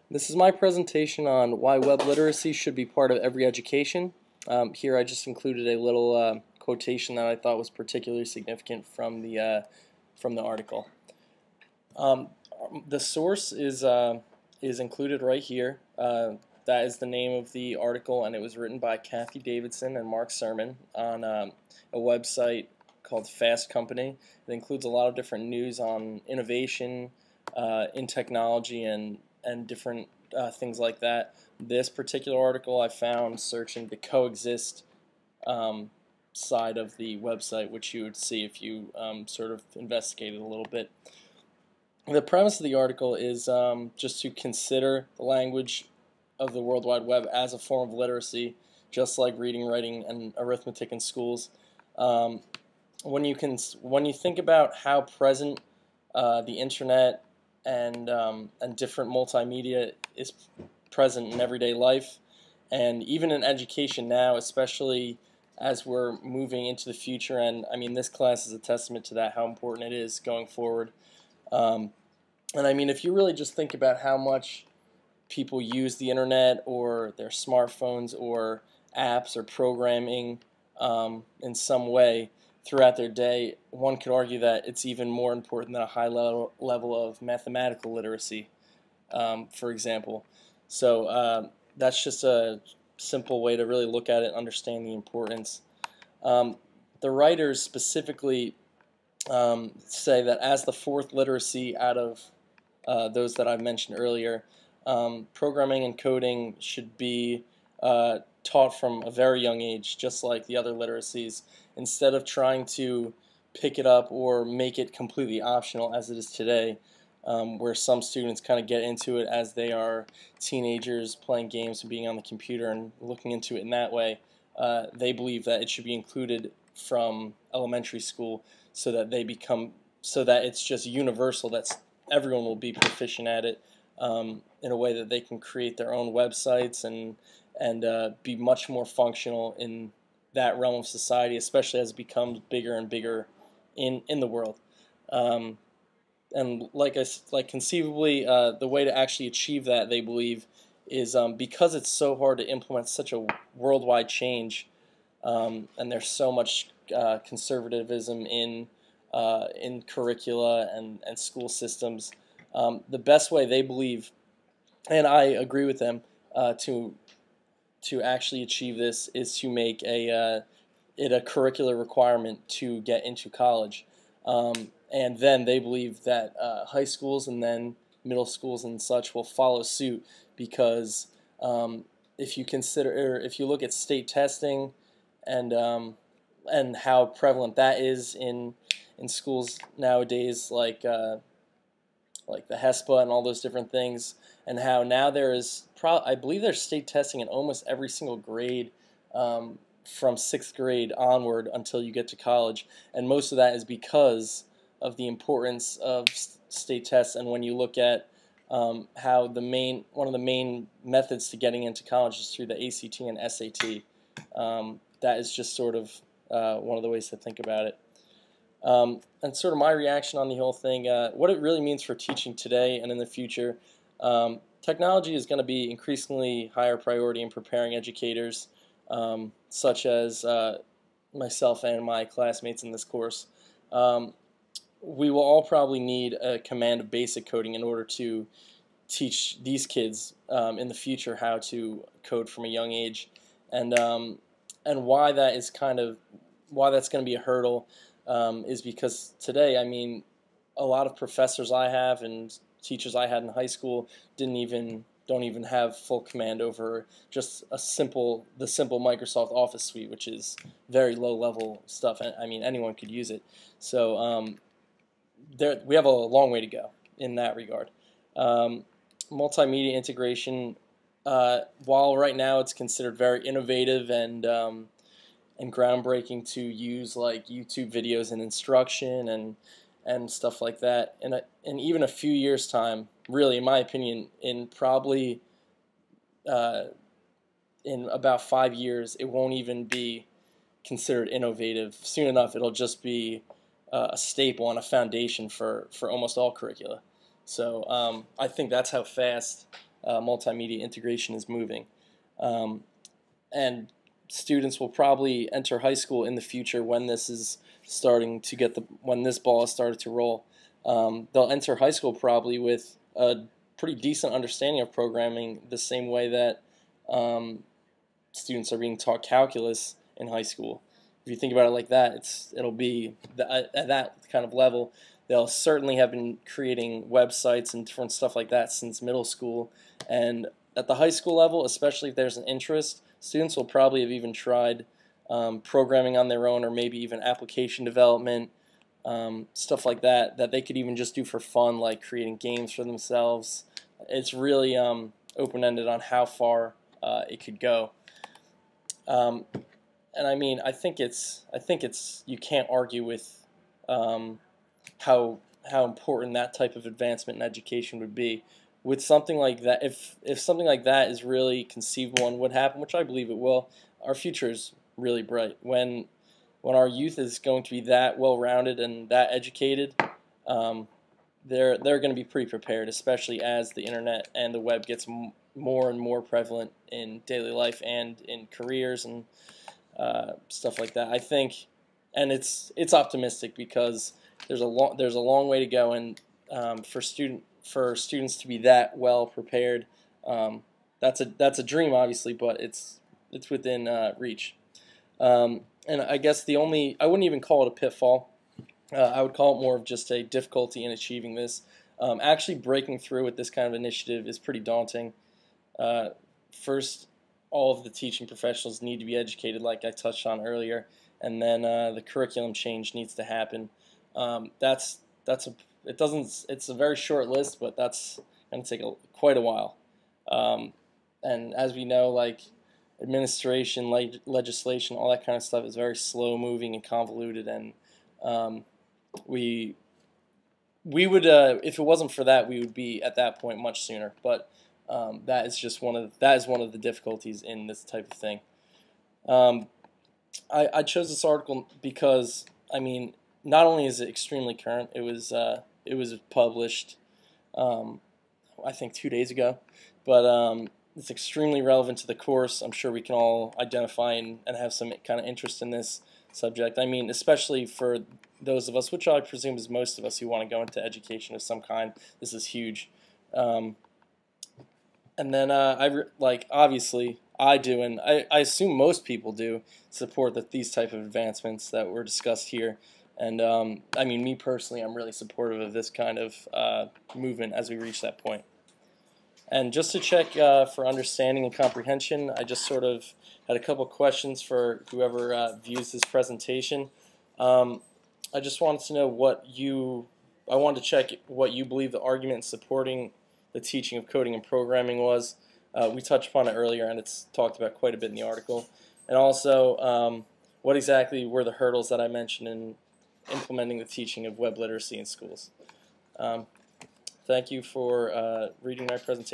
This is my presentation on why web literacy should be part of every education. Here I just included a little quotation that I thought was particularly significant from the article. The source is included right here. That is the name of the article, and it was written by Cathy Davidson and Mark Surman on a website called Fast Company. It includes a lot of different news on innovation in technology and different things like that. This particular article I found searching the coexist side of the website, which you would see if you sort of investigated a little bit. The premise of the article is just to consider the language of the World Wide Web as a form of literacy, just like reading, writing, and arithmetic in schools. When you think about how present the internet and different multimedia is present in everyday life, and even in education now, especially as we're moving into the future, and I mean this class is a testament to that, how important it is going forward. And I mean, if you really just think about how much people use the internet or their smartphones or apps or programming in some way throughout their day, one could argue that it's even more important than a high level of mathematical literacy, for example. So that's just a simple way to really look at it and understand the importance. The writers specifically say that as the fourth literacy out of those that I mentioned earlier, programming and coding should be taught from a very young age, just like the other literacies, instead of trying to pick it up or make it completely optional as it is today, where some students kind of get into it as they are teenagers, playing games and being on the computer and looking into it in that way. They believe that it should be included from elementary school so that it's just universal, that everyone will be proficient at it in a way that they can create their own websites and be much more functional in that realm of society, especially as it becomes bigger and bigger in the world. And conceivably, the way to actually achieve that, they believe, is because it's so hard to implement such a worldwide change, and there's so much conservatism in curricula and school systems. The best way they believe, and I agree with them, to actually achieve this is to make it a curricular requirement to get into college. And then they believe that high schools and then middle schools and such will follow suit, because if you look at state testing and how prevalent that is in schools nowadays, like the HESPA and all those different things, and how now there is, I believe there's state testing in almost every single grade from 6th grade onward until you get to college, and most of that is because of the importance of state tests. And when you look at how one of the main methods to getting into college is through the ACT and SAT, that is just sort of one of the ways to think about it. And sort of my reaction on the whole thing, what it really means for teaching today and in the future. Technology is going to be increasingly higher priority in preparing educators, such as myself and my classmates in this course. We will all probably need a command of basic coding in order to teach these kids in the future how to code from a young age, and why that's going to be a hurdle is because today, I mean, a lot of professors I have and teachers I had in high school don't even have full command over just the simple Microsoft Office suite, which is very low level stuff. I mean, anyone could use it. So we have a long way to go in that regard. Multimedia integration, while right now it's considered very innovative and groundbreaking to use like YouTube videos and instruction and stuff like that, in even a few years' time, really, in my opinion, in probably in about 5 years, it won't even be considered innovative. Soon enough, it'll just be a staple and a foundation for almost all curricula. So I think that's how fast multimedia integration is moving. And students will probably enter high school in the future when this is starting to when this ball has started to roll. They'll enter high school probably with a pretty decent understanding of programming, the same way that students are being taught calculus in high school. If you think about it like that, it'll be at that kind of level. They'll certainly have been creating websites and different stuff like that since middle school. And at the high school level, especially if there's an interest, students will probably have even tried programming on their own, or maybe even application development, stuff like that they could even just do for fun, like creating games for themselves. It's really open-ended on how far it could go. And I mean, I think it's you can't argue with how important that type of advancement in education would be. With something like that, if something like that is really conceivable and would happen, which I believe it will, our future is really bright. When our youth is going to be that well-rounded and that educated, they're going to be pretty prepared, especially as the internet and the web gets more and more prevalent in daily life and in careers and stuff like that. I think, and it's optimistic because there's a long way to go, and for students to be that well prepared, that's a dream, obviously, but it's within reach. And I guess I wouldn't even call it a pitfall. I would call it more of just a difficulty in achieving this. Actually breaking through with this kind of initiative is pretty daunting. First, all of the teaching professionals need to be educated, like I touched on earlier, and then the curriculum change needs to happen. It's a very short list, but that's going to take quite a while. And as we know, like administration, legislation, all that kind of stuff is very slow moving and convoluted, and we would, if it wasn't for that, we would be at that point much sooner. But that is one of the difficulties in this type of thing. I chose this article because, I mean, not only is it extremely current, it was published I think 2 days ago, but it's extremely relevant to the course. I'm sure we can all identify and have some kind of interest in this subject. I mean, especially for those of us, which I presume is most of us, who want to go into education of some kind. This is huge. And then obviously I do, and I assume most people do, support these type of advancements that were discussed here. And I mean, me personally, I'm really supportive of this kind of movement as we reach that point. And just to check for understanding and comprehension, I just sort of had a couple questions for whoever views this presentation. I just wanted to know I wanted to check what you believe the argument supporting the teaching of coding and programming was. We touched upon it earlier, and it's talked about quite a bit in the article. And also, what exactly were the hurdles that I mentioned in implementing the teaching of web literacy in schools? Thank you for reading my presentation.